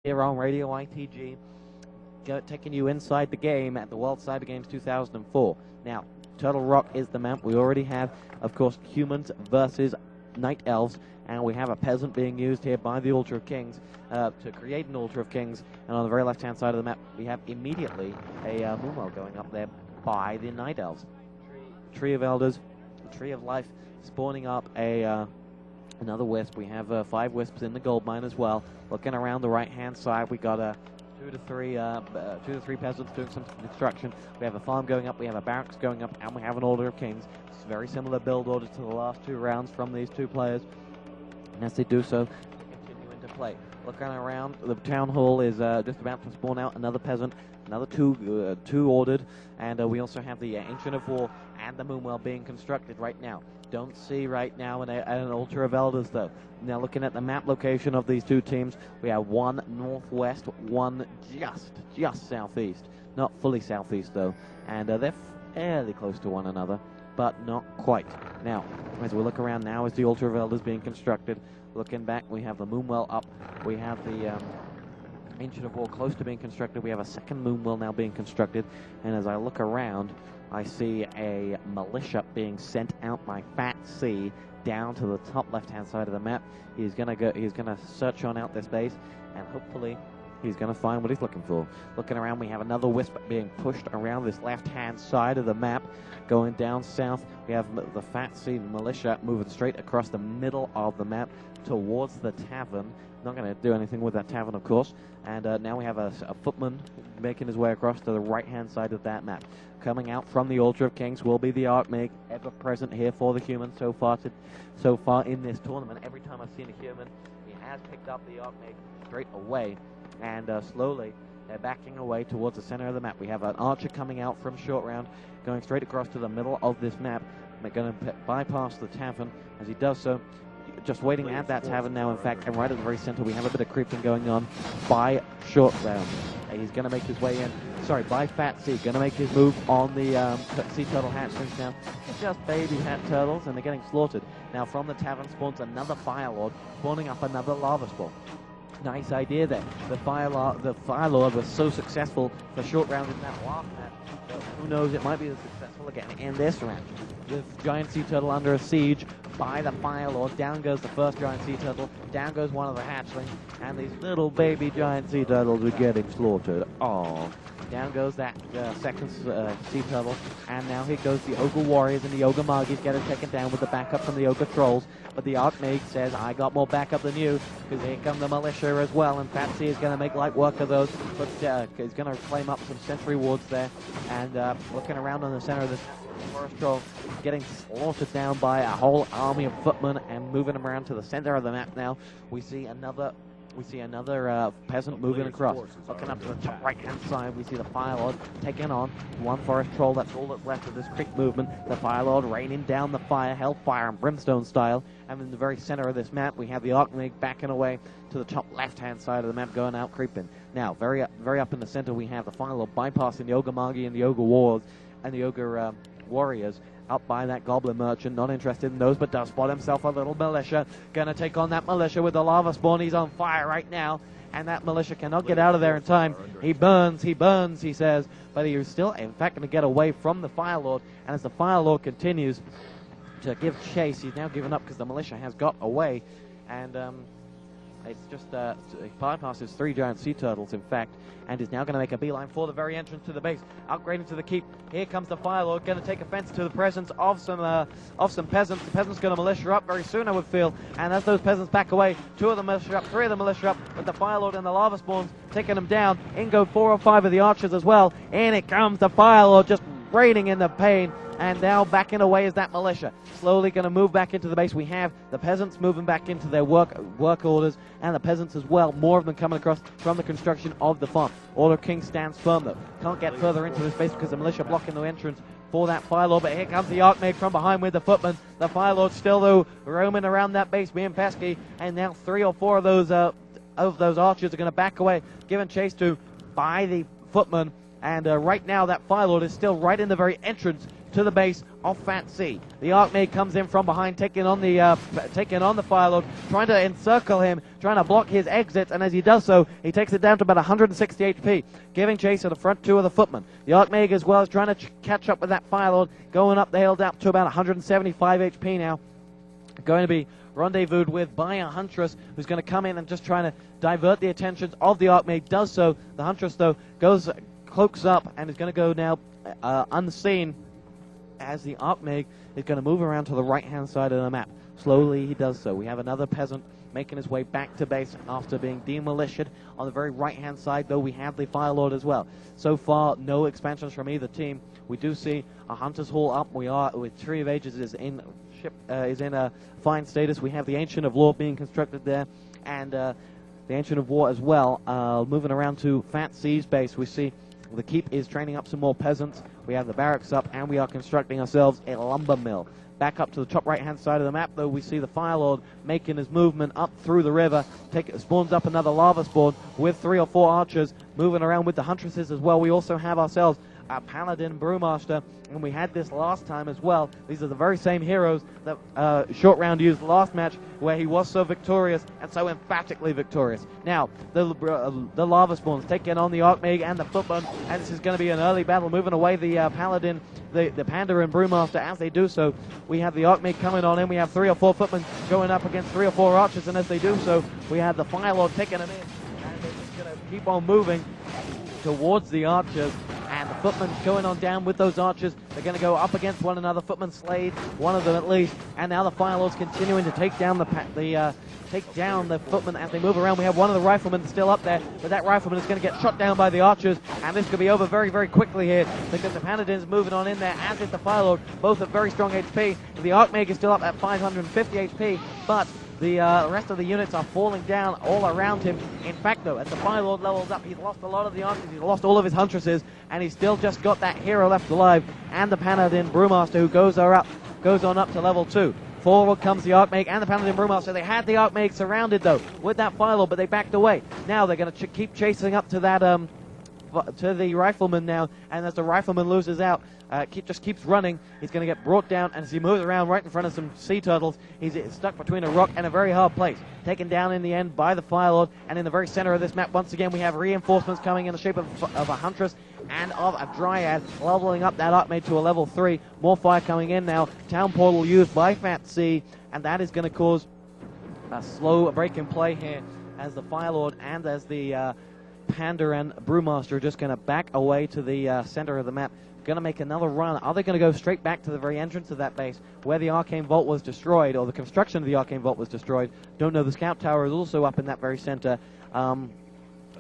here on Radio ITG, taking you inside the game at the World Cyber Games 2004. Now, Turtle Rock is the map. We already have, of course, humans versus Night Elves, and we have a peasant being used here by the Altar of Kings to create an Altar of Kings. And on the very left-hand side of the map, we have immediately a Moonwell going up there by the Night Elves. Tree of Elders, Tree of Life, spawning up another wisp. We have 5 wisps in the gold mine as well. Looking around the right-hand side, we got 2 to 3 peasants doing some construction. We have a farm going up, we have a barracks going up, and we have an Altar of Kings. It's a very similar build order to the last 2 rounds from these 2 players. And as they do so, they continue into play. Looking around, the town hall is just about to spawn out another peasant, another 2 ordered, and we also have the Ancient of War and the Moonwell being constructed right now. Don't see right now an Altar of Elders though. Now looking at the map location of these 2 teams, we have one northwest, one just southeast. Not fully southeast though, and they're fairly close to one another, but not quite. Now, as we look around now, as the Altar of Elders being constructed, looking back, we have the Moonwell up, we have the Ancient of War close to being constructed, we have a second Moonwell now being constructed, and as I look around, I see a militia being sent out by SKIFaTC down to the top left-hand side of the map. He's gonna search on out this base, and hopefully he's gonna find what he's looking for. Looking around, we have another wisp being pushed around this left-hand side of the map. Going down south, we have the SKIFaTC militia moving straight across the middle of the map towards the tavern. Not going to do anything with that tavern, of course. And now we have a footman making his way across to the right-hand side of that map. Coming out from the Altar of Kings will be the Archmage, ever present here for the human so far in this tournament. Every time I've seen a human, he has picked up the Archmage straight away, and slowly they're backing away towards the center of the map. We have an archer coming out from Shortround, going straight across to the middle of this map. They're going to bypass the tavern. As he does so, just waiting at that tavern now, in fact, and right at the very center, we have a bit of creeping going on by Shortround. He's going to make his way in. Sorry, by SKIFaTC, going to make his move on the sea turtle hatchlings now. Just baby hat turtles, and they're getting slaughtered. Now from the tavern spawns another Fire Lord, spawning up another lava spawn. Nice idea there. The Fire Lord was so successful for Shortround in that last match. So who knows, it might be as successful again in this round. With Giant Sea Turtle under a siege by the Fire Lord, down goes the first Giant Sea Turtle, down goes one of the hatchlings, and these little baby Giant Sea Turtles are getting slaughtered. Oh, down goes that second Sea Turtle, and now here goes the Ogre Warriors and the Ogre Margies getting taken down with the backup from the Ogre Trolls. But the Archmage says, I got more backup than you, because here come the militia as well, and SKIFaTC is going to make light work of those, but he's going to claim up some sentry wards there, and looking around on the center of this Forest Troll, getting slaughtered down by a whole army of footmen, and moving them around to the center of the map now. We see another peasant moving across. Looking up to the top right-hand side, we see the Fire Lord taking on one Forest Troll. That's all that's left of this quick movement. The Fire Lord raining down the fire, Hellfire and Brimstone style. And in the very center of this map, we have the Archmage backing away to the top left-hand side of the map, going out creeping. Now, very up in the center, we have the Fire Lord bypassing the Ogre Magi and the Ogre Wars and the Ogre Warriors up by that Goblin Merchant. Not interested in those, but does spot himself a little militia. Gonna take on that militia with the lava spawn. He's on fire right now, and that militia cannot get out of there in time. He burns, he says, but he is still, in fact, going to get away from the Fire Lord. And as the Fire Lord continues to give chase, he's now given up because the militia has got away, and it's just he bypasses 3 Giant Sea Turtles, in fact, and is now going to make a beeline for the very entrance to the base, upgrading to the keep. Here comes the Fire Lord, going to take offense to the presence of some peasants. The peasants going to militia up very soon, I would feel, and as those peasants back away, 2 of the militia up, 3 of the militia up, with the Fire Lord and the lava spawns taking them down. In go 4 or 5 of the archers as well. In it comes the Fire Lord, just raining in the pain. And now backing away is that militia. Slowly going to move back into the base. We have the peasants moving back into their work orders, and the peasants as well. More of them coming across from the construction of the farm. Altar King stands firm though. Can't get further into this base because the militia blocking the entrance for that Fire Lord. But here comes the Archmage from behind with the footman. The Fire Lord still though roaming around that base, being pesky. And now 3 or 4 of those archers are going to back away, given chase to by the footman. And right now that Fire Lord is still right in the very entrance to the base of FATC. The Archmage comes in from behind, taking on the Firelord, trying to encircle him, trying to block his exit, and as he does so, he takes it down to about 160 HP, giving chase to the front two of the footmen. The Archmage as well is trying to catch up with that Firelord, going up the hill down to about 175 HP now. Going to be rendezvoused with by a Huntress, who's going to come in and just trying to divert the attentions of the Archmage. Does so. The Huntress, though, cloaks up and is going to go now unseen, as the Archmage is going to move around to the right-hand side of the map. Slowly he does so. We have another peasant making his way back to base after being demolished. On the very right-hand side, though, we have the Firelord as well. So far, no expansions from either team. We do see a Hunter's Hall up. We are, with Tree of Ages is in a fine status. We have the Ancient of Law being constructed there, and the Ancient of War as well. Moving around to FATC's base, we see the Keep is training up some more peasants. We have the barracks up, and we are constructing ourselves a lumber mill. Back up to the top right-hand side of the map, though, we see the Firelord making his movement up through the river. Spawns up another lava spawn with 3 or 4 archers moving around with the Huntresses as well. We also have ourselves a Paladin Brewmaster, and we had this last time as well. These are the very same heroes that Shortround used last match, where he was so victorious and so emphatically victorious. Now, the lava spawns taking on the Archmage and the Footman, and this is going to be an early battle, moving away the Paladin, the Panda and Brewmaster. As they do so, we have the Archmage coming on in. We have 3 or 4 Footmen going up against 3 or 4 archers, and as they do so, we have the Firelord taking them in, and they're just going to keep on moving towards the archers, and the Footmen going on down with those archers. They're going to go up against one another. Footmen slayed, one of them at least, and now the Firelord's continuing to take down the Footmen as they move around. We have one of the Riflemen still up there, but that Rifleman is going to get shot down by the archers, and this could be over very, very quickly here, because the Paladin's moving on in there, as is the Firelord, both at very strong HP. The Archmage is still up at 550 HP, but the rest of the units are falling down all around him. In fact, though, as the Firelord levels up, he's lost a lot of the archers, he's lost all of his Huntresses, and he's still just got that hero left alive, and the Paladin Brewmaster, who goes on up to level 2. Forward comes the Archmage and the Paladin Brewmaster. They had the Archmage surrounded, though, with that Firelord, but they backed away. Now they're going to keep chasing up to that to the Rifleman now, and as the Rifleman loses out, just keeps running, he's going to get brought down, and as he moves around right in front of some sea turtles, he's stuck between a rock and a very hard place. Taken down in the end by the Firelord, and in the very center of this map, once again, we have reinforcements coming in the shape of a Huntress and of a Dryad, leveling up that Archmage to a level 3. More fire coming in now. Town Portal used by FATC, and that is going to cause a slow break in play here, as the Firelord and as the Panda and Brewmaster are just going to back away to the center of the map. Going to make another run. Are they going to go straight back to the very entrance of that base where the Arcane Vault was destroyed, or the construction of the Arcane Vault was destroyed? Don't know. The Scout Tower is also up in that very center.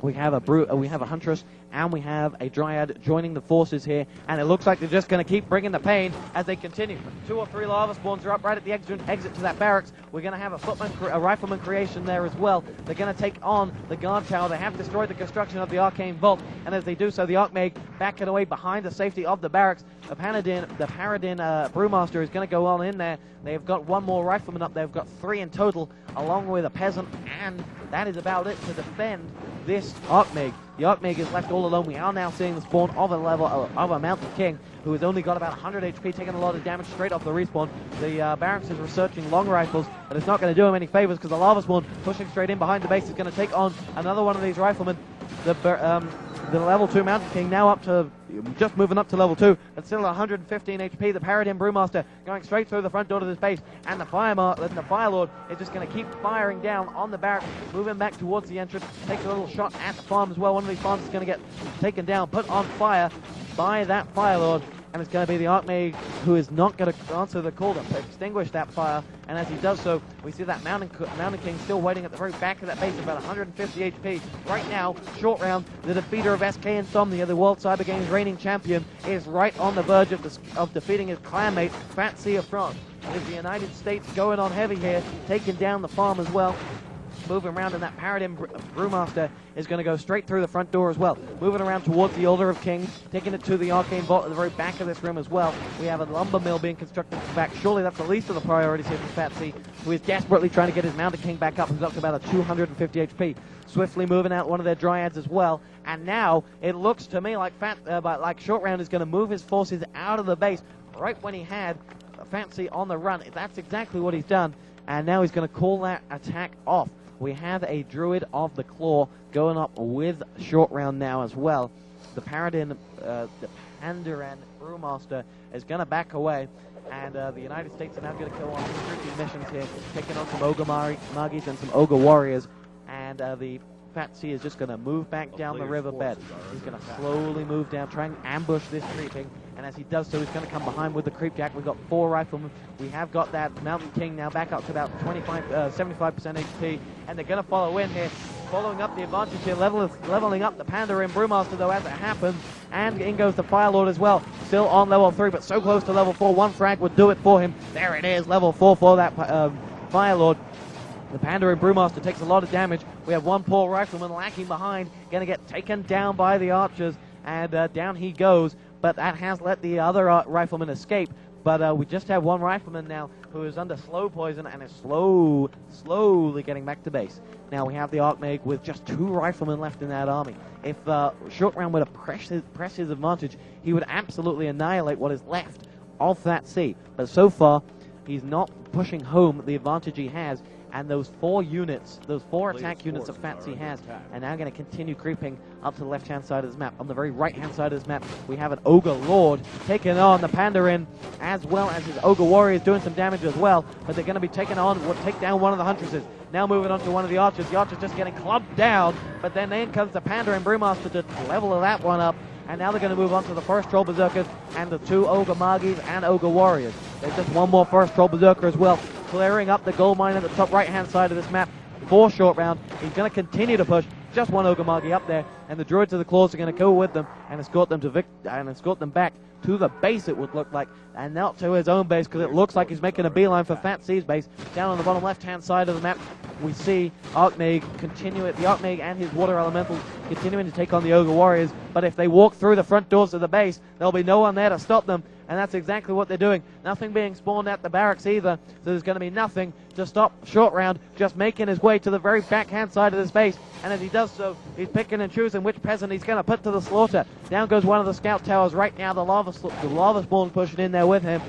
We have a Huntress and we have a Dryad joining the forces here, and it looks like they're just going to keep bringing the pain as they continue. 2 or 3 lava spawns are up right at the exit to that barracks. We're going to have a Rifleman creation there as well. They're going to take on the guard tower. They have destroyed the construction of the Arcane Vault, and as they do so, the Archmage backing away behind the safety of the barracks. The Paladin Brewmaster is going to go on in there. They've got 1 more Rifleman up there. They've got 3 in total, along with a peasant, and that is about it to defend this Archmage. The Archmage is left all alone. We are now seeing the spawn of a Mountain King, who has only got about 100 HP, taking a lot of damage straight off the respawn. The barracks is researching long rifles, but it's not going to do him any favors, because the lava spawn pushing straight in behind the base is going to take on another one of these riflemen. The level 2 Mountain King now up to, just moving up to level 2, but still 115 HP. The Paladin Brewmaster going straight through the front door to this base, and the Firelord is just going to keep firing down on the barracks, moving back towards the entrance, takes a little shot at the farm as well. One of these farms is going to get taken down, put on fire by that Firelord, and it's going to be the Archmage who is not going to answer the call to extinguish that fire. And as he does so, we see that Mountain King still waiting at the very back of that base, about 150 HP. Right now, Shortround, the defeater of SK Insomnia, the World Cyber Games reigning champion, is right on the verge of defeating his clanmate, FATC of France. With the United States going on heavy here, taking down the farm as well. Moving around, and that Paladin Brewmaster is going to go straight through the front door as well. Moving around towards the Altar of Kings, taking it to the Arcane Vault at the very back of this room as well. We have a lumber mill being constructed at the back. Surely that's the least of the priorities here for FATC, who is desperately trying to get his Mountain King back up. He's up to about a 250 HP. Swiftly moving out one of their Dryads as well. And now it looks to me like Shortround is going to move his forces out of the base, right when he had FATC on the run. That's exactly what he's done, and now he's going to call that attack off. We have a Druid of the Claw going up with Shortround now as well. The Paradin, the Pandaran Brewmaster is going to back away, and the United States are now going to go on recruiting missions here, taking on some Ogre Magis and some Ogre Warriors, and the FATC is just going to move back down the riverbed. He's going to slowly move down, try and ambush this creeping, and as he does so, he's going to come behind with the Creep Jack. We've got 4 riflemen. We have got that Mountain King now back up to about 75% HP, and they're going to follow in here, following up the advantage here, leveling up the Pandaran Brewmaster, though, as it happens, and in goes the Firelord as well, still on level 3, but so close to level 4. One frag would do it for him. There it is, level 4 for that Firelord. The Pandaran Brewmaster takes a lot of damage. We have one poor rifleman lacking behind, going to get taken down by the archers, and down he goes, but that has let the other rifleman escape. But we just have one rifleman now who is under slow poison and is slowly getting back to base. Now we have the Archmage with just 2 riflemen left in that army. If Shortround were to press his advantage, he would absolutely annihilate what is left of FATC. But so far, he's not pushing home the advantage he has. And those 4 units, those 4 attack units that FATC has, are now going to continue creeping up to the left-hand side of this map. On the very right-hand side of this map, we have an Ogre Lord taking on the Pandarin, as well as his Ogre Warriors doing some damage as well. But they're going to be taking on, will take down one of the Huntresses. Now moving on to one of the Archers. The Archer's just getting clubbed down, but then in comes the Pandarin Brewmaster to level that one up. And now they're going to move on to the first Troll Berserkers and the 2 Ogre Magis and Ogre Warriors. There's just one more first Troll Berserker as well, clearing up the gold mine at the top right-hand side of this map for Shortround. He's going to continue to push. Just one Ogre Magi up there, and the Druids of the Claws are going to go with them and escort them back to the base, it would look like, and not to his own base, because it looks like he's making a beeline for FATC's base. Down on the bottom left-hand side of the map, we see the Archmage and his Water Elementals continuing to take on the Ogre Warriors, but if they walk through the front doors of the base, there'll be no one there to stop them, and that's exactly what they're doing. Nothing being spawned at the barracks either, so there's going to be nothing to stop Shortround just making his way to the very backhand side of this base, and as he does so, he's picking and choosing which peasant he's going to put to the slaughter. Down goes one of the scout towers right now, the lava spawn pushing in there with him,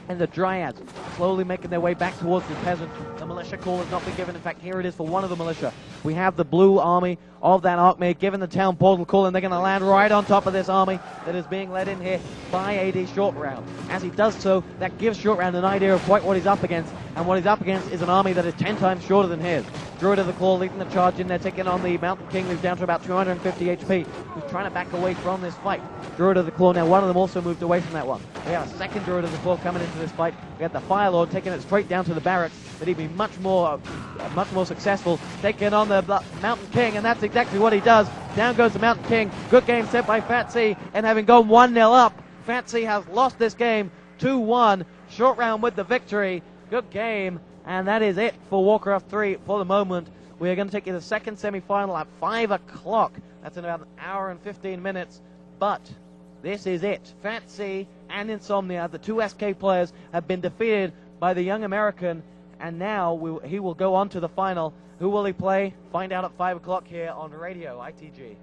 and the Dryads slowly making their way back towards the peasant. The militia call has not been given. In fact, here it is for one of the militia. We have the blue army of that Archmage given the town portal call, and they're going to land right on top of this army that is being led in here by AD Shortround. As he does so, that gives Shortround an idea of quite what he's up against, and what he's up against is an army that is 10 times shorter than his. Druid of the Claw leading the charge in there, taking on the Mountain King, who's down to about 250 HP, who's trying to back away from this fight. Druid of the Claw, now one of them also moved away from that one. We have a second Druid of the Claw coming into this fight. We have the Firelord taking it straight down to the barracks, but he'd be much more successful taking on the Mountain King, and that's exactly what he does. Down goes the Mountain King. Good game set by FATC, and having gone 1-0 up, FATC has lost this game 2-1. Shortround with the victory. Good game. And that is it for WarCraft 3 for the moment. We are going to take you to the second semi-final at 5 o'clock. That's in about an hour and 15 minutes. But this is it. FATC and Insomnia, the 2 SK players, have been defeated by the young American. And now he will go on to the final. Who will he play? Find out at 5 o'clock here on Radio ITG.